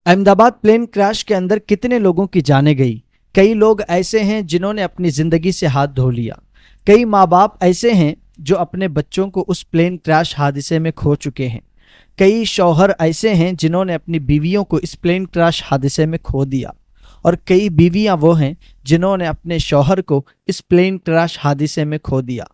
Ahmedabad plane crash के अंदर कितने लोगों की जानें गई। कई लोग ऐसे हैं जिन्होंने अपनी ज़िंदगी से हाथ धो लिया। कई माँ बाप ऐसे हैं जो अपने बच्चों को उस प्लेन क्रैश हादसे में खो चुके हैं। कई शौहर ऐसे हैं जिन्होंने अपनी बीवियों को इस प्लेन क्रैश हादसे में खो दिया। और कई बीवियां वो हैं जिन्होंने अपने शौहर को इस प्लेन क्रैश हादसे में खो दिया।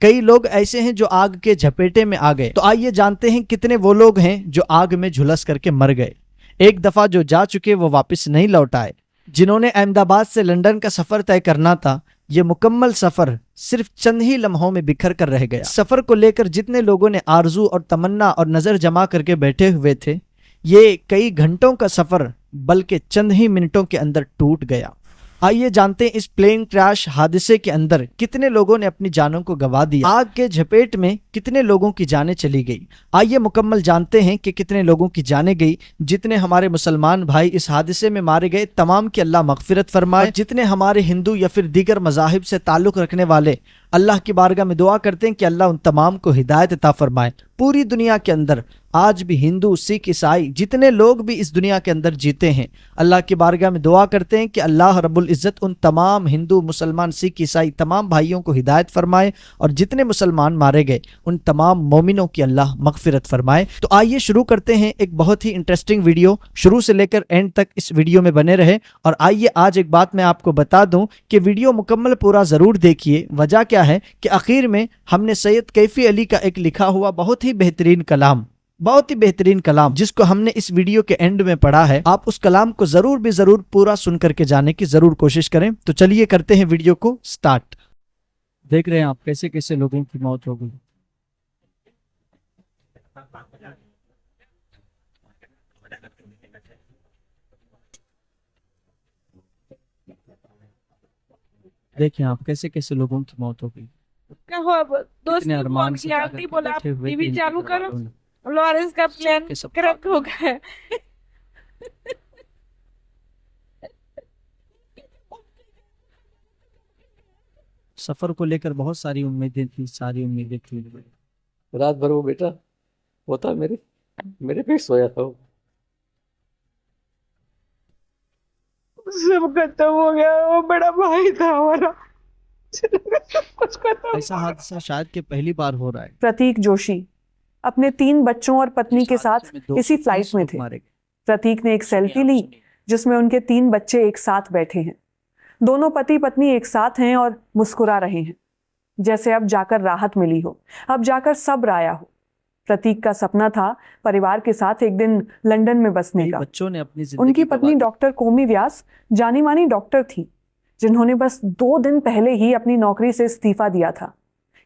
कई लोग ऐसे हैं जो आग के झपेटे में आ गए। तो आइए जानते हैं कितने वो लोग हैं जो आग में झुलस करके मर गए। एक दफा जो जा चुके वो वापस नहीं लौट आए। जिन्होंने अहमदाबाद से लंदन का सफर तय करना था, ये मुकम्मल सफर सिर्फ चंद ही लम्हों में बिखर कर रह गया। सफर को लेकर जितने लोगों ने आरजू और तमन्ना और नजर जमा करके बैठे हुए थे, ये कई घंटों का सफर बल्कि चंद ही मिनटों के अंदर टूट गया। आइए जानते हैं इस प्लेन क्रैश हादसे के अंदर कितने लोगों ने अपनी जानों को गंवा दिया। आग के झपेट में कितने लोगों की जानें चली गई। आइए मुकम्मल जानते हैं कि कितने लोगों की जानें गई। जितने हमारे मुसलमान भाई इस हादसे में मारे गए, तमाम की अल्लाह मगफिरत फरमाए। जितने हमारे हिंदू या फिर दीगर मज़ाहिब से ताल्लुक़ रखने वाले, अल्लाह की बारगाह में दुआ करते हैं कि अल्लाह उन तमाम को हिदायत अता फरमाए। पूरी दुनिया के अंदर आज भी हिंदू, सिख, ईसाई जितने लोग भी इस दुनिया के अंदर जीते हैं, अल्लाह की बारगाह में दुआ करते हैं कि अल्लाह रब्बुल इज़्ज़त उन तमाम हिंदू, मुसलमान, सिख, ईसाई तमाम भाइयों को हिदायत फरमाए और जितने मुसलमान मारे गए उन तमाम मोमिनों की अल्लाह मगफिरत फरमाए। तो आइए शुरू करते हैं एक बहुत ही इंटरेस्टिंग वीडियो। शुरू से लेकर एंड तक इस वीडियो में बने रहे। और आइए आज एक बात मैं आपको बता दूं कि वीडियो मुकम्मल पूरा ज़रूर देखिए। वजह क्या है कि आखिर में हमने सैयद कैफी अली का एक लिखा हुआ बहुत ही बेहतरीन कलाम जिसको हमने इस वीडियो के एंड में पढ़ा है, आप उस कलाम को जरूर पूरा सुन करके जाने की जरूर कोशिश करें। तो चलिए करते हैं वीडियो को स्टार्ट। देख रहे हैं आप कैसे कैसे लोगों की मौत हो गई। देखिए आप कैसे कैसे लोगों की मौत हो गई। दोस्त ने फोन किया, आंटी बोला टीवी चालू करो, लॉरेंस का प्लान क्रैक हो गया है। सफर को लेकर बहुत सारी उम्मीदें थी। रात भर वो बेटा होता मेरे पे सोया था। सब खत्म हो गया। वो बड़ा भाई था हमारा, कुछ खत्म। ऐसा हादसा शायद के पहली बार हो रहा है। प्रतीक जोशी अपने 3 बच्चों और पत्नी के साथ इसी फ्लाइट में थे। प्रतीक ने एक सेल्फी ली जिसमें उनके 3 बच्चे एक साथ बैठे हैं। दोनों पति पत्नी एक साथ हैं और मुस्कुरा रहे हैं, जैसे अब जाकर राहत मिली हो, अब जाकर सब्र आया हो। प्रतीक का सपना था परिवार के साथ एक दिन लंदन में बसने का। बच्चों ने अपनी उनकी पत्नी डॉक्टर कोमी व्यास जानी मानी डॉक्टर थी, जिन्होंने बस 2 दिन पहले ही अपनी नौकरी से इस्तीफा दिया था,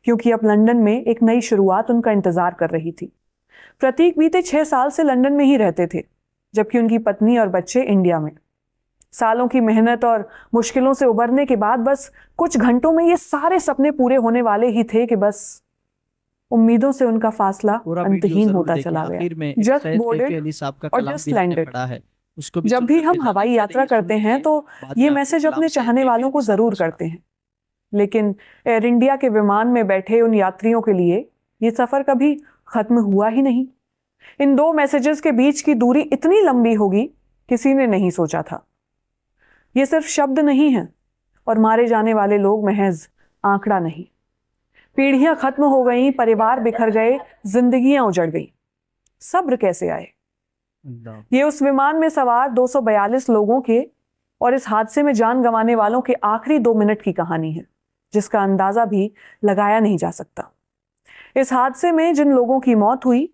क्योंकि अब लंदन में एक नई शुरुआत उनका इंतजार कर रही थी। प्रतीक बीते 6 साल से लंदन में ही रहते थे, जबकि उनकी पत्नी और बच्चे इंडिया में। सालों की मेहनत और मुश्किलों से उबरने के बाद बस कुछ घंटों में ये सारे सपने पूरे होने वाले ही थे कि बस उम्मीदों से उनका फासला अंतहीन होता चला गया। जस्ट बोर्डेड और जस्ट लैंडेड। जब भी हम हवाई यात्रा करते हैं तो ये मैसेज अपने चाहने वालों को जरूर करते हैं, लेकिन एयर इंडिया के विमान में बैठे उन यात्रियों के लिए ये सफर कभी खत्म हुआ ही नहीं। इन 2 मैसेजेस के बीच की दूरी इतनी लंबी होगी किसी ने नहीं सोचा था। ये सिर्फ शब्द नहीं है और मारे जाने वाले लोग महज आंकड़ा नहीं। पीढ़ियां खत्म हो गई, परिवार बिखर गए, जिंदगियां उजड़ गई। सब्र कैसे आए? ये उस विमान में सवार 242 लोगों के और इस हादसे में जान गंवाने वालों के आखिरी 2 मिनट की कहानी है, जिसका अंदाजा भी लगाया नहीं जा सकता। इस हादसे में जिन लोगों की मौत हुई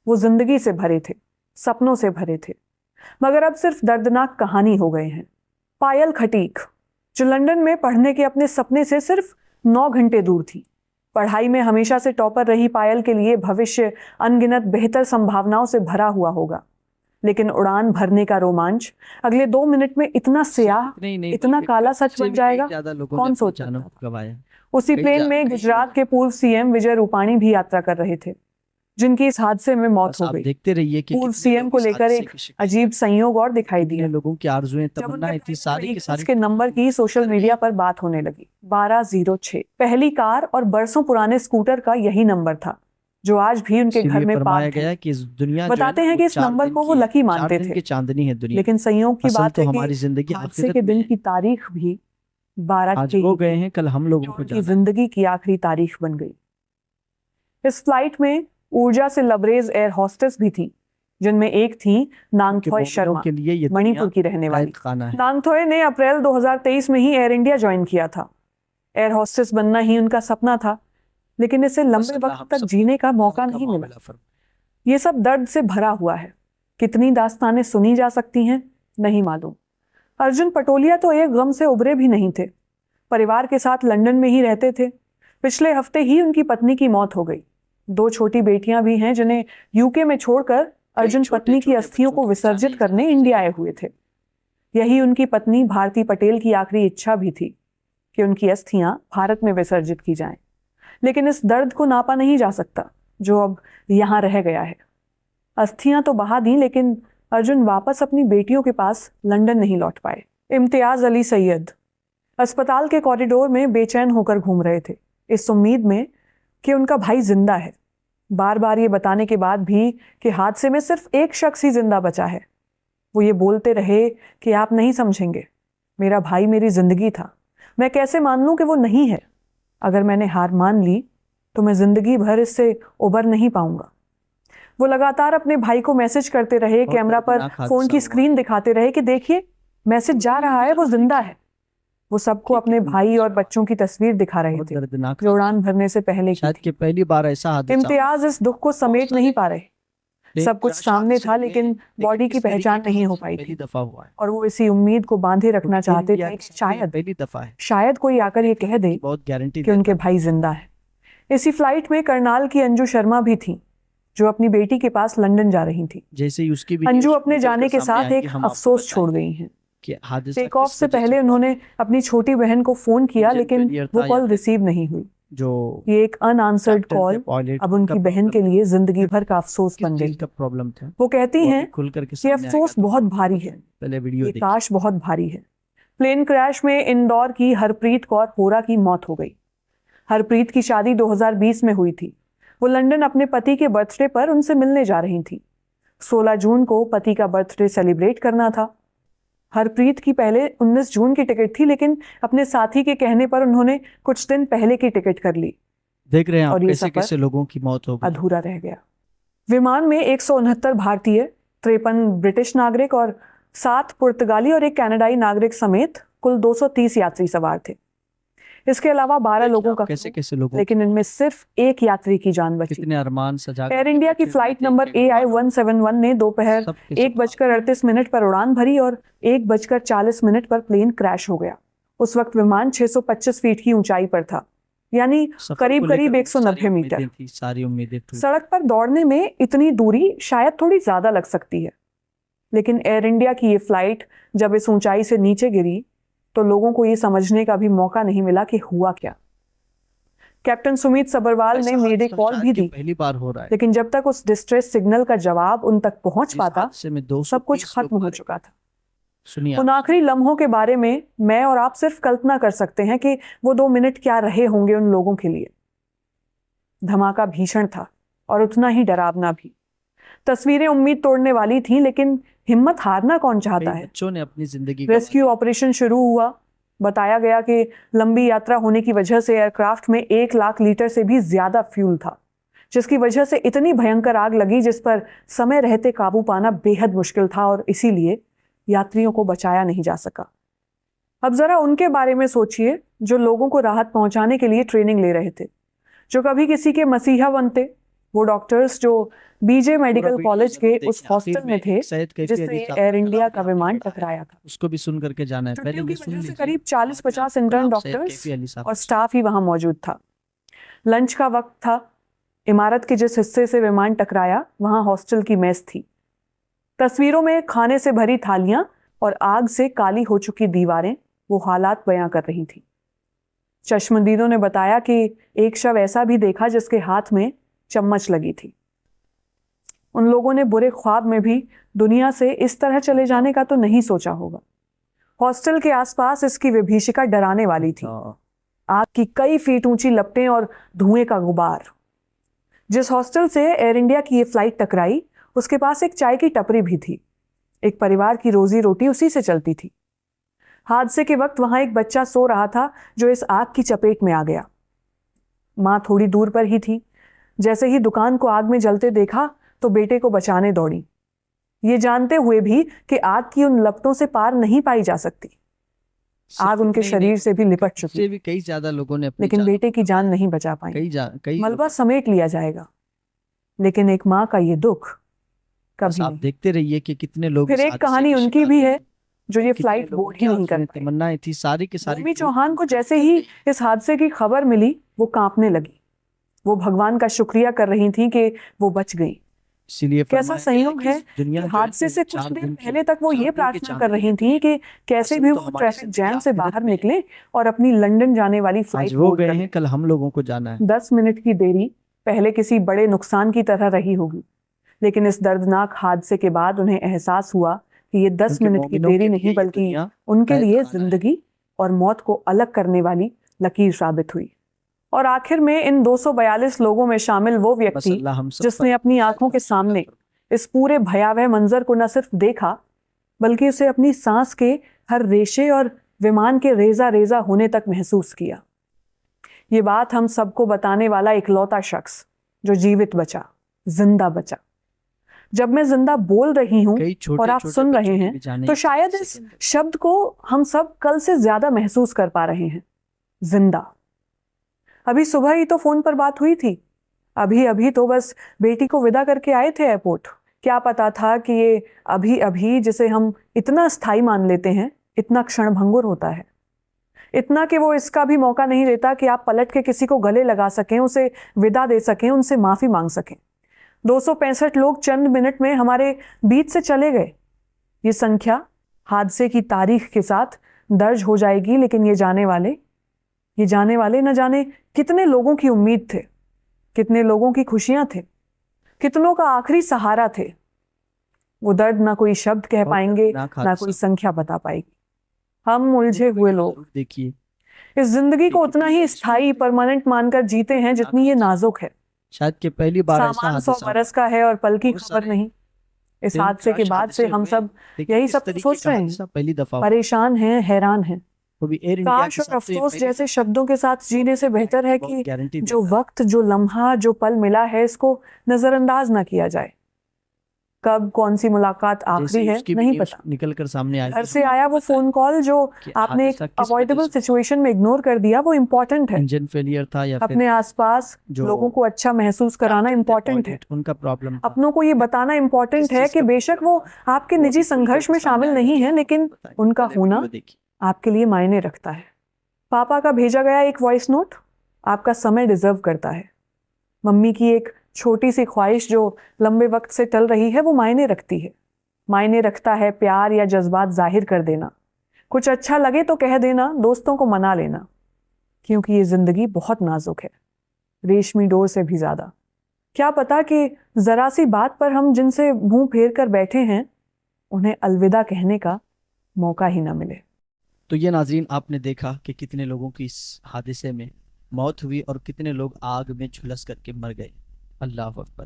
वो जिंदगी से भरे थे, सपनों से भरे थे, मगर अब सिर्फ दर्दनाक कहानी हो गए हैं। पायल खटीक, जो लंदन में पढ़ने के अपने सपने से सिर्फ 9 घंटे दूर थी। पढ़ाई में हमेशा से टॉपर रही पायल के लिए भविष्य अनगिनत बेहतर संभावनाओं से भरा हुआ होगा, लेकिन उड़ान भरने का रोमांच अगले 2 मिनट में इतना स्याह, इतना काला सच बन जाएगा, कौन सोच सकता था। उसी प्लेन में गुजरात के पूर्व सीएम विजय रूपाणी भी यात्रा कर रहे थे, जिनकी इस हादसे में मौत हो गई। देखते रहिए कि पूर्व सीएम को लेकर एक अजीब संयोग और दिखाई दिया। लोगों की आरजुएं, तमन्नाएं थी, सारी की सारी के नंबर की सोशल मीडिया पर बात होने लगी। 1206 पहली कार और बरसों पुराने स्कूटर का यही नंबर था जो आज भी उनके घर में फरमाया पार्क गया है। कि इस दुनिया जो है बताते ना, हैं वो कि इस 4 नंबर दिन को वो की लकी 4 मानते दिन थे, की चांदनी है दुनिया। लेकिन संयोग की असल बात तो है हमारी कि जिंदगी हादसे आखिरत के में दिन है। की तारीख भी 12 आज की वो ही गए थी, हैं, कल हम लोगों जो को उनकी जाना है। जिंदगी की आखिरी तारीख बन गई। इस फ्लाइट में ऊर्जा से लबरेज एयर होस्टेस भी थी, जिनमें एक थी क्योंकि नांगथॉय मोमिनों शर्मा, के लिए ये दुनिया मणिपुर की रहने वाली। कैद खाना है। नांगथॉय ने अप्रैल 2023 में ही एयर इंडिया ज्वाइन किया था। एयर होस्टेस बनना ही उनका सपना था, लेकिन इसे बस लंबे अल्लाह वक्त हम तक सब जीने का मौका का नहीं मिला। मामला फरमाए। ये सब दर्द से भरा हुआ है। कितनी दास्तानें सुनी जा सकती हैं नहीं मालूम। अर्जुन पटोलिया तो एक गम से उबरे भी नहीं थे। परिवार के साथ लंदन में ही रहते थे। पिछले हफ्ते ही उनकी पत्नी की मौत हो गई। 2 छोटी बेटियां भी हैं जिन्हें यूके में छोड़कर अर्जुन पत्नी की अस्थियों को विसर्जित करने इंडिया आए हुए थे। यही उनकी पत्नी भारती पटेल की आखिरी इच्छा भी थी कि उनकी अस्थियां भारत में विसर्जित की जाएं। लेकिन इस दर्द को नापा नहीं जा सकता जो अब यहां रह गया है। अस्थियां तो बहा दी, लेकिन अर्जुन वापस अपनी बेटियों के पास लंदन नहीं लौट पाए। इम्तियाज अली सैयद अस्पताल के कॉरिडोर में बेचैन होकर घूम रहे थे, इस उम्मीद में कि उनका भाई जिंदा है। बार बार ये बताने के बाद भी कि हादसे में सिर्फ एक शख्स ही जिंदा बचा है, वो ये बोलते रहे कि आप नहीं समझेंगे, मेरा भाई मेरी जिंदगी था, मैं कैसे मान लूं कि वो नहीं है। अगर मैंने हार मान ली तो मैं जिंदगी भर इससे उबर नहीं पाऊंगा। वो लगातार अपने भाई को मैसेज करते रहे, बहुत कैमरा पर दर्दनाक हादसा फोन की हुआ। स्क्रीन दिखाते रहे कि देखिए मैसेज जा रहा है, वो जिंदा है। वो सबको अपने भाई और बच्चों की तस्वीर दिखा रहे बहुत थे दर्दनाक जो उड़ान भरने से पहले की शायद थी। कि पहली बार ऐसा हादसा इम्तियाज इस दुख को समेट नहीं पा रहे। हुआ। सब कुछ क्रैश सामने हादसे था, में, लेकिन बॉडी की इस तरीके पहचान का नहीं हो हादसा पाई पहली थी, दफा हुआ है। और वो इसी उम्मीद को बांधे रखना चाहते इंडिया थे की कि हिस्ट्री में पहली दफा है शायद कोई आकर ये कह दे बहुत गारंटी कि उनके भाई जिंदा है। इसी फ्लाइट में करनाल की अंजू शर्मा भी थी, जो अपनी बेटी के पास लंदन जा रही थी। जैसे ही उसकी भी अंजू न्यूज़ अपने निकल जाने कर के सामने साथ आई एक कि हम आपको अफसोस छोड़ बताएंगे गई हैं। कि हादसा टेक ऑफ किस से वजह पहले हुआ। उन्होंने अपनी छोटी बहन को फोन किया, इंजन लेकिन फेलियर वो था या कॉल फिर रिसीव नहीं हुई। जो ये एक अनआंसर्ड कैप्टन थे कॉल पायलट अब उनका उनकी बहन के प्रॉब्लम लिए जिंदगी भर का अफसोस किस बन चीज गई। का प्रॉब्लम था वो कहती वो हैं अभी खुल करके कि सामने आएगा अफसोस तो बहुत भारी है, पहले वीडियो ये देखिए। काश बहुत भारी है। प्लेन क्रैश में इंदौर की हरप्रीत कौर होरा की मौत हो गई। हरप्रीत की शादी 2020 में हुई थी। वो लंदन अपने पति के बर्थडे पर उनसे मिलने जा रही थी। 16 जून को पति का बर्थडे सेलिब्रेट करना था। हरप्रीत की पहले 19 जून की टिकट थी, लेकिन अपने साथी के कहने पर उन्होंने कुछ दिन पहले की टिकट कर ली देख रहे हैं आप और ये कैसे सफर कैसे लोगों की मौत हो गई। अधूरा रह गया। विमान में 169 भारतीय, 53 ब्रिटिश नागरिक और 7 पुर्तगाली और 1 कनाडाई नागरिक समेत कुल 230 यात्री सवार थे। इसके अलावा 12 देखिए लोगों आप का कैसे क्रू, कैसे लोगों लेकिन इनमें सिर्फ एक यात्री की जान बची। कितने अरमान सजा एयर इंडिया की फ्लाइट नंबर AI-171 ने दोपहर 1:38 पर उड़ान भरी और 1:40 पर प्लेन क्रैश हो गया। उस वक्त विमान 625 फीट की ऊंचाई पर था, यानी करीब करीब 190 मीटर। सारी उम्मीदें टूट सड़क पर दौड़ने में इतनी दूरी शायद थोड़ी ज्यादा लग सकती है, लेकिन एयर इंडिया की ये फ्लाइट जब इस ऊंचाई से नीचे गिरी तो लोगों को ये समझने का भी मौका नहीं मिला कि हुआ क्या। कैप्टन सुमित सबरवाल ने मेडे कॉल भी दी, पहली बार हो रहा है। लेकिन जब तक उस डिस्ट्रेस सिग्नल का जवाब उन तक पहुंच इस पाता हादसे में 230 सब कुछ खत्म लोग हो मारे चुका था। सुनिए उन आखिरी लम्हों के बारे में मैं और आप सिर्फ कल्पना कर सकते हैं कि वो 2 मिनट क्या रहे होंगे उन लोगों के लिए। धमाका भीषण था और उतना ही डरावना भी। तस्वीरें उम्मीद तोड़ने वाली थी, लेकिन हिम्मत हारना कौन चाहता कई है। बच्चों ने अपनी जिंदगी रेस्क्यू ऑपरेशन शुरू हुआ। बताया गया कि लंबी यात्रा होने की वजह से एयरक्राफ्ट में 1 लाख लीटर से भी ज्यादा फ्यूल था, जिसकी वजह से इतनी भयंकर आग लगी जिस पर समय रहते काबू पाना बेहद मुश्किल था और इसीलिए यात्रियों को बचाया नहीं जा सका। अब जरा उनके बारे में सोचिए जो लोगों को राहत पहुंचाने के लिए ट्रेनिंग ले रहे थे, जो कभी किसी के मसीहा बनते। वो डॉक्टर्स जो बीजे मेडिकल कॉलेज के उस हॉस्टल में थे जिससे एयर इंडिया का विमान टकराया था। उसको भी सुन करके जाना है। छुट्टियों पहले की सुन वजह से लीजिए। करीब 40-50 इंटर्न डॉक्टर्स और स्टाफ ही वहां मौजूद था। लंच का वक्त था। इमारत के जिस हिस्से से विमान टकराया वहां हॉस्टल की मेस थी। तस्वीरों में खाने से भरी थालियां और आग से काली हो चुकी दीवारें वो हालात बयां कर रही थी। चश्मदीदों ने बताया कि एक शव ऐसा भी देखा जिसके हाथ में चम्मच लगी थी। उन लोगों ने बुरे ख्वाब में भी दुनिया से इस तरह चले जाने का तो नहीं सोचा होगा। हॉस्टल के आसपास इसकी विभीषिका डराने वाली थी। आग की कई फीट ऊंची लपटें और धुएं का गुबार। जिस हॉस्टल से एयर इंडिया की ये फ्लाइट टकराई उसके पास एक चाय की टपरी भी थी। एक परिवार की रोजी रोटी उसी से चलती थी। हादसे के वक्त वहां एक बच्चा सो रहा था जो इस आग की चपेट में आ गया। माँ थोड़ी दूर पर ही थी। जैसे ही दुकान को आग में जलते देखा तो बेटे को बचाने दौड़ी, ये जानते हुए भी कि आग की उन लपटों से पार नहीं पाई जा सकती। आग उनके शरीर से भी लिपट चुकी, भी कई ज्यादा लोगों ने लेकिन बेटे की जान नहीं बचा पाई। कई मलबा समेट लिया जाएगा, लेकिन एक माँ का ये दुख कभी आप नहीं। देखते रहिए कि कितने लोग फिर इस एक हादसे कहानी के उनकी शिकार भी हुए। है जो ये कितने फ्लाइट लोगों बोर्ड की ही नहीं आंसुओं कर में पाई। तमन्नाएं थी, सारी की सारी भूमि चौहान को जैसे ही इस हादसे की खबर मिली वो कांपने लगी। वो भगवान का शुक्रिया कर रही थी कि वो बच गई। इसीलिए कैसा संयोग है कि दुनिया हादसे से कुछ देर पहले तक वो ये प्रार्थना कर रही थी कि कैसे भी वो ट्रैफिक जैम से बाहर निकले और अपनी लंदन जाने वाली आज फ्लाइट वो बोर्ड गए कर हैं, लें। कल हम लोगों को जाना है। 10 मिनट की देरी पहले किसी बड़े नुकसान की तरह रही होगी, लेकिन इस दर्दनाक हादसे के बाद उन्हें एहसास हुआ कि ये 10 क्योंकि मिनट की मोमिनों के देरी लिए नहीं ये बल्कि दुनिया उनके कैद लिए खाना है। जिंदगी और मौत को अलग करने वाली लकीर साबित हुई। और आखिर में इन 242 लोगों में शामिल वो बस व्यक्ति अल्लाह हम सब जिसने अपनी आंखों के सामने इस पूरे भयावह मंजर को न सिर्फ देखा बल्कि उसे अपनी सांस के हर रेशे और विमान के रेजा रेजा होने तक महसूस किया। ये बात हम सबको बताने वाला इकलौता शख्स जो जीवित बचा, जिंदा बचा। जब मैं जिंदा बोल रही हूं कई छोटे और आप छोटे सुन बच्चों रहे की हैं भी जाने तो इस शायद हादसे इस के अंदर। शब्द को हम सब कल से ज्यादा महसूस कर पा रहे हैं, जिंदा। अभी सुबह ही तो फोन पर बात हुई थी, अभी अभी तो बस बेटी को विदा करके आए थे एयरपोर्ट। क्या पता था कि ये अभी अभी जिसे हम इतना स्थायी मान लेते हैं इतना क्षणभंगुर होता है। इतना कि वो इसका भी मौका नहीं देता कि आप पलट के किसी को गले लगा सकें, उसे विदा दे सकें, उनसे माफी मांग सकें। 265 लोग चंद मिनट में हमारे बीच से चले गए। ये संख्या हादसे की तारीख के साथ दर्ज हो जाएगी, लेकिन ये जाने वाले न जाने कितने लोगों की उम्मीद थे, कितने लोगों की खुशियां थे, कितनों का आखिरी सहारा थे। वो दर्द ना कोई शब्द कह बहुत पाएंगे, दर्दनाक ना हादसा। कोई संख्या बता पाएगी। हम उलझे हुए लोग देखिए इस जिंदगी को उतना ही स्थायी परमानेंट मानकर जीते हैं जितनी ये नाजुक है। शायद कि पहली बार ऐसा सामान 100 हादसा बरस का है और पल की बहुत खबर सारे नहीं। इस दिन हादसे के क्रैश बाद से हादसे हम हुए। सब देखिए यही किस सब तरीके सोच का रहे हैं, हादसा पहली दफा हुआ। परेशान हैं, हैरान हैं। वो भी एयर इंडिया काश के और साथ तो ये अफसोस पहली जैसे दफा शब्दों के साथ जीने से बेहतर है बहुत कि गारंटी जो देता है। वक्त, जो लम्हा, जो पल मिला है इसको नजरअंदाज ना किया जाए। कब कौन सी मुलाकात जैसे आखिरी ही है उसकी भी नहीं न्यूज़ पता। निकल कर सामने आई घर से आया वो फोन कॉल जो कि आपने एक हादसा किस वजह अवॉइडेबल से सिचुएशन में इग्नोर कर दिया, वो इम्पोर्टेंट है। इंजन फेलियर था या फिर अपने आसपास जो लोगों को अच्छा महसूस कराना इम्पोर्टेंट है। उनका प्रॉब्लम था। अपनों को ये बताना इम्पोर्टेंट किस है चीज़ कि का बेशक वो आपके वो निजी अभी खुल संघर्ष कर में सामने शामिल आएगा नहीं तो है, लेकिन बताएंगे। उनका पहले होना वीडियो देखिए। आपके लिए मायने रखता है। पापा का भेजा गया एक वॉइस नोट आपका समय डिजर्व करता है। मम्मी की एक छोटी सी ख्वाहिश जो लंबे वक्त से टल रही है वो मायने रखती है। मायने रखता है प्यार या जज्बात जाहिर कर देना, कुछ अच्छा लगे तो कह देना, दोस्तों को मना लेना, क्योंकि ये जिंदगी बहुत नाजुक है, रेशमी डोर से भी ज्यादा। क्या पता कि जरा सी बात पर हम जिनसे मुंह फेर कर बैठे हैं उन्हें अलविदा कहने का मौका ही ना मिले। तो ये नाजरीन आपने देखा कि कितने लोगों की इस हादसे में मौत हुई और कितने लोग आग में झुलस करके मर गए। अल्लाह अकबर।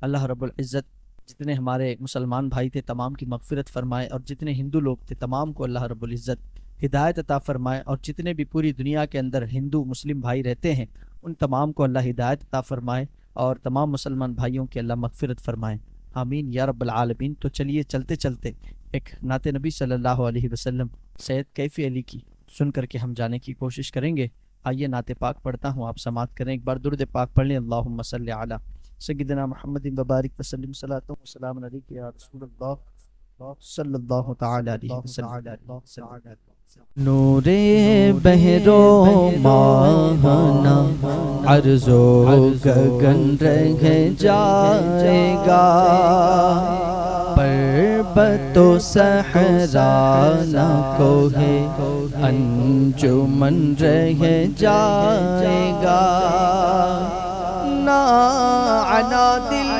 अल्लाह रब्बुल इज़्ज़त जितने हमारे मुसलमान भाई थे तमाम की मगफिरत फरमाए, और जितने हिंदू लोग थे तमाम को अल्लाह रब्बुल इज़्ज़त हिदायत अता फरमाए, और जितने भी पूरी दुनिया के अंदर हिंदू मुस्लिम भाई रहते हैं उन तमाम को अल्लाह हिदायत अता फरमाए, और तमाम मुसलमान भाइयों की अल्लाह मगफिरत फरमाए। आमीन या रब्बल आलमीन। तो चलिए चलते चलते एक नाते नबी सल्लल्लाहु अलैहि वसल्लम सैयद कैफ़ी अली की सुन करके हम जाने की कोशिश करेंगे। आइए नाते पाक पढ़ता हूँ, आप समात करें। एक बार दुरूद पाक पढ़ लें। अल्लाहुम्मा सल्लि अला सय्यिदिना मुहम्मदिन व बारिक वसल्लिम सलातु व सलाम अलैका या रसूलल्लाह सल्लल्लाहु तआला अलैहि वसल्लम। नूरे बहरो माहना अर्ज़ो गगन रह जाएगा, पर्वतो सहरा न कोहे अंजुमन रह जाएगा, ना अना दिल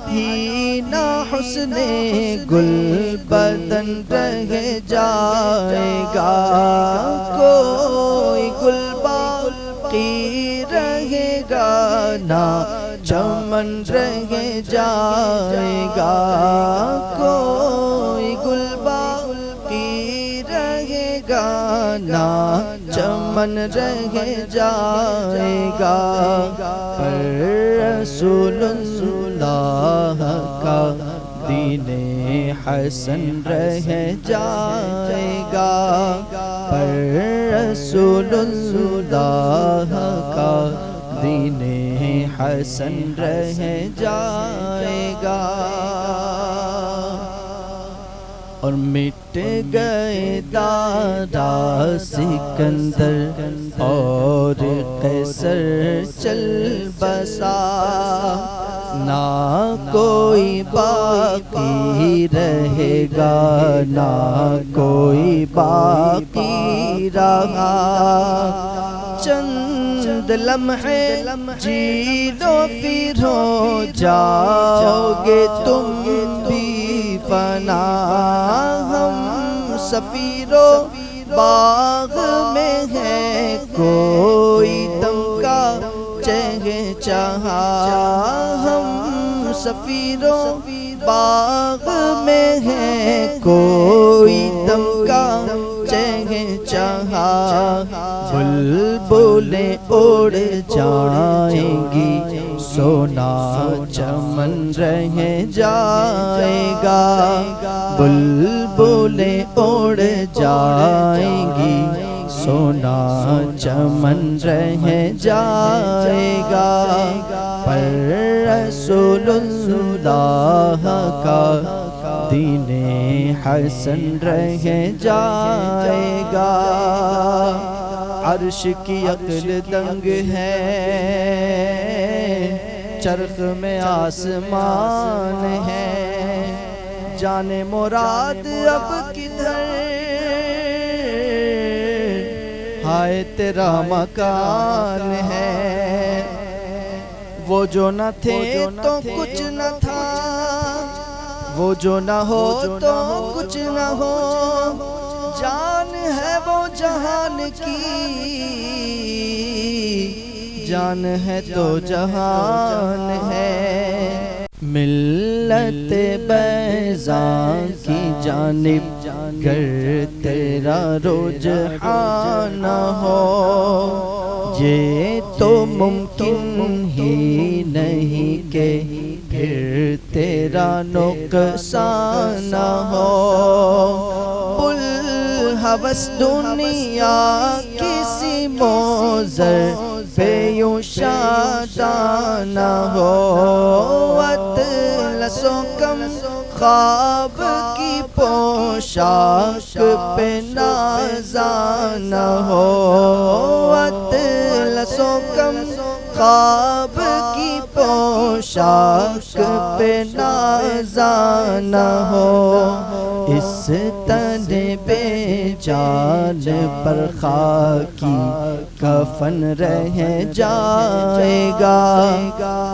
ही ना हुस्ने गुल बदन रह जाएगा, कोई गुल बाकी रहेगा ना चमन रह जाएगा, कोई गुलबाकी रहेगा ना, चमन रह जाएगा। पर रसूलुल्लाह का दीने हसन रह जाएगा, पर रसूलुल्लाह का दीने हसन रह जाएगा। और मिट गए दादा सिकंदर और कैसर चल बसा, ना कोई बाकी रहेगा, ना कोई बाकी रहा। चंद लम्हे जी लो फिर हो जाओगे तुम भी फना, हम सफीरो बाग में है कोई दम का चहचहा, हम सफीरो बाग में है कोई दम का चहचहा। बुलबुलें उड़ जाएंगी, सोना चमन रह जाएगा, बुलबुलें उड़ जाएंगी, सोना चमन रह जाएगा। पर रसूलुल्लाह का दीने हसन रह जाएगा। अर्श की अक्ल दंग है, चरख में आसमान है, जाने मुराद अब किधर, हाय तेरा मकान है। वो जो न थे तो कुछ न था, वो जो न हो तो कुछ न हो, जान है वो जहान की, जान है तो जहान है। मिल्लत बैज़ा की जानिब गर तेरा रुझान हो, ये तो मुमकिन ही नहीं के फिर तेरा नुकसान हो। हवस दुनिया किसी मोज़र पे यूं शादाना हो, अतलसो कम ख्वाब की पोशाक पे नाज़ाना हो, अतलसो कम ख्वाब की पोशाक पे नाज़ाना हो। इस तने बेजान पर खाकी कफन रह जाएगा,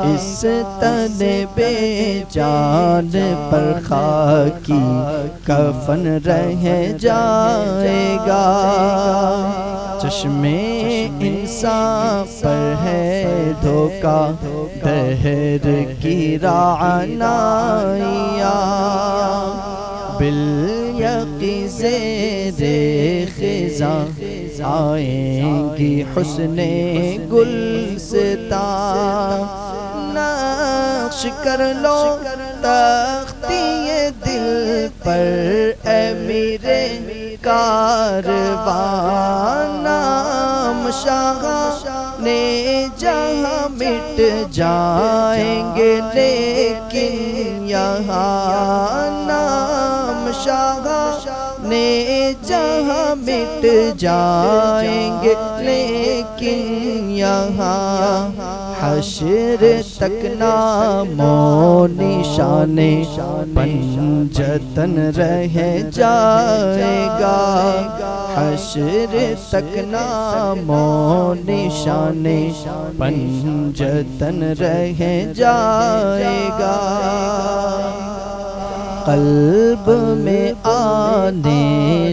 इस तने बेजान पर खाकी कफन रह जाएगा। चश्मे इंसान पर है धोखा, दहर की रानाइया, बिल यकी ज़ेरे ख़िज़ा आएंगी हुस्ने गुलसिता। नक्श कर लो तख्तिए दिल पर ए मेरे कारवां, नाम शाह ने जहाँ मिट जाएंगे लेकिन यहाँ, नाम शाह ने जहाँ मिट जाएंगे लेकिन यहाँ। हश्र तक नामो निशाने पंजतन रह जाएगा, हश्र तक नामो निशाने पंजतन रह जाएगा। कल्ब में आने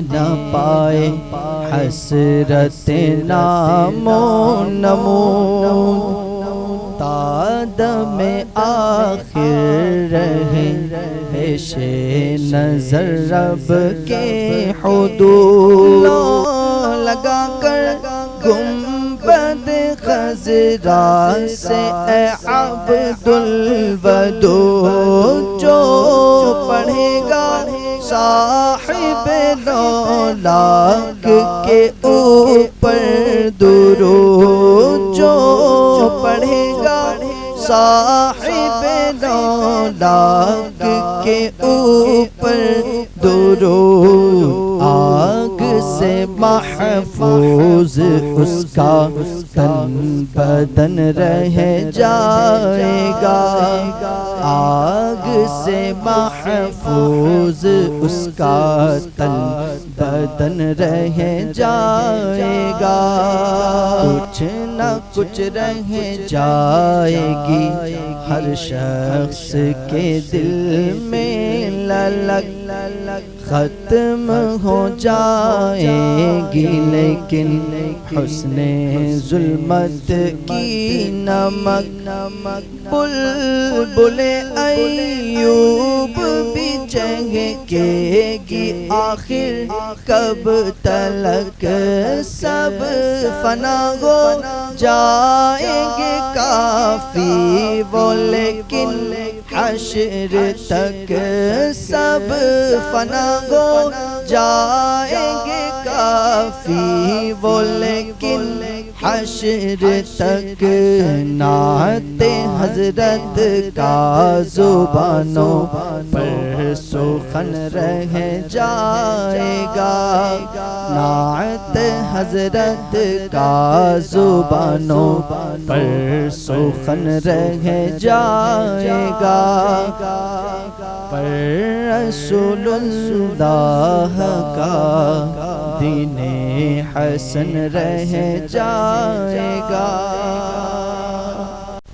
न पाए हसरत नामो नमो, आदम आखिर रहे पेशे नजर रब के हुदूद लगा कर गुंबद खजरा से ए अब्दुल वदूद जो पढ़ेगा साहिब लौलाक के ऊपर दुरूद जो पढ़ेगा साहिब लौलाक के ऊपर दुरूद आग से महफूज उसका तन बदन रह जाएगा आग से महफूज उसका तन बदन रह जाएगा कुछ न कुछ रह जाएगी हर शख्स के दिल में ललक खत्म हो जाएगी लेकिन हुस्ने जुल्मत की नमक बुलबुले अय्यूब भी चहकेगी आखिर कब तलक सब फना हो जाएंगे काफी वो लेकिन हश्र तक सब फना हो जाएंगे काफी वो लेकिन हश्र तक नाते हजरत का जुबानों पर सुखन रह जाएगा नात हजरत का जुबानों पर सुखन रह जाएगा पर रसूलुल्लाह का दीने हसन रह जाएगा।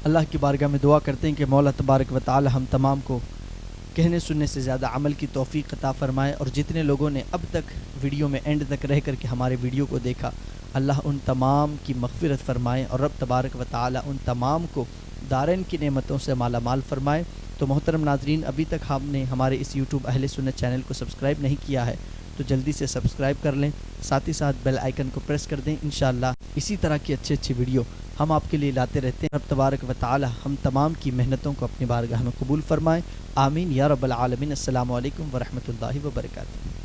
अल्लाह की बारगाह में दुआ करते हैं कि मौला तबारक व तआला हम तमाम को कहने सुनने से ज़्यादा अमल की तौफीक अता फरमाए और जितने लोगों ने अब तक वीडियो में एंड तक रह करके हमारे वीडियो को देखा अल्लाह उन तमाम की मग़फ़िरत फरमाए और रब तबारक व तआला उन तमाम को दारैन की नेमतों से माला माल फरमाए। तो मोहतरम नाजरीन अभी तक आपने हमारे इस यूट्यूब अहले सुन्नत चैनल को सब्सक्राइब नहीं किया है तो जल्दी से सब्सक्राइब कर लें साथ ही साथ बेल आइकन को प्रेस कर दें। इंशाअल्लाह इसी तरह की अच्छी वीडियो हम आपके लिए लाते रहते हैं। रब तबारक व तआला हम तमाम की मेहनतों को अपनी बारगाह में कबूल फरमाए। आमीन या रब्बल आलमीन। अस्सलामु अलैकुम व रहमतुल्लाहि व बरकातुहू।